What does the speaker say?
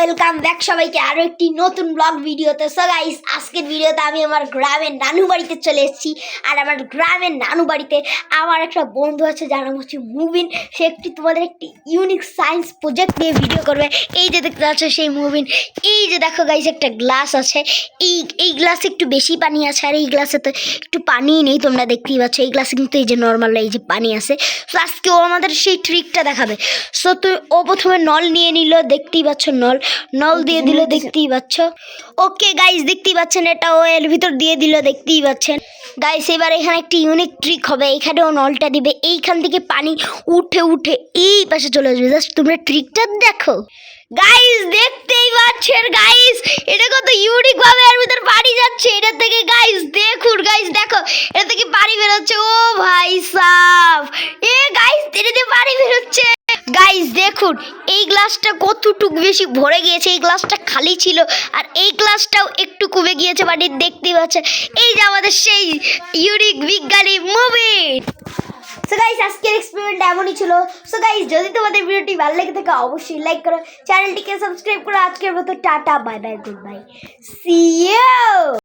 Welcome back সবাইকে আরো একটি নতুন ব্লগ ভিডিওতে। সো গাইস, আজকের ভিডিওতে আমি আমার গ্রামের নানু বাড়িতে চলে এসেছি। আর আমার গ্রামের নানু বাড়িতে আমার একটা বন্ধু আছে যার নাম হচ্ছে মুবিন। সে তোমাদের একটি ইউনিক সায়েন্স প্রজেক্ট নিয়ে ভিডিও করবে। এই যে দেখতে পাচ্ছ সেই মুবিন। এই যে দেখো গাইস, একটা গ্লাস আছে। এই গ্লাসে একটু বেশি পানি আছে, আর এই গ্লাসে তো একটু পানি নেই, তোমরা দেখতেই পাচ্ছ। এই গ্লাসে কিন্তু এই যে নর্মাল এই যে পানি আছে। সো আজকে ও আমাদের সেই ট্রিকটা দেখাবে। সো ও প্রথমে নল নিয়ে নিল, দেখতেই পাচ্ছ নল দিয়ে দিল, দেখতেই পাচ্ছ। ওকে গাইস, দেখতেই পাচ্ছেন এটা ও এর ভিতর দিয়ে দিল, দেখতেই পাচ্ছেন গাইস। এবার এখানে একটি ইউনিক ট্রিক হবে। এখানে ও নলটা দিবে, এইখান থেকে পানি উঠে উঠে এই পাশে চলে আসবে। জাস্ট তোমরা ট্রিকটা দেখো গাইস, দেখতেই পাচ্ছেন গাইস, এটা কত ইউনিক ভাবে এর ভিতর পানি যাচ্ছে। এটা থেকে গাইস দেখুন, গাইস দেখো, এটা থেকে পানি বেরোচ্ছে। ও ভাই সাব, এ গাইস এটা দিয়ে পানি বেরোচ্ছে। গাইস দেখুন, এই গ্লাসটা কতটুকু বেশি ভরে গিয়েছে, এই গ্লাসটা খালি ছিল, আর এই গ্লাসটাও একটু কমে গিয়েছে পানি, দেখতেই পাচ্ছেন। এই যে আমাদের সেই ইউনিক বিজ্ঞানী মুবিন। সো গাইস, আজকের এক্সপেরিমেন্ট এমনই ছিল। সো গাইস, যদি তোমাদের ভিডিওটি ভালো লেগে থাকে অবশ্যই লাইক করো, চ্যানেলটিকে সাবস্ক্রাইব করো। আজকের মতো tata, bye bye, goodbye, see you.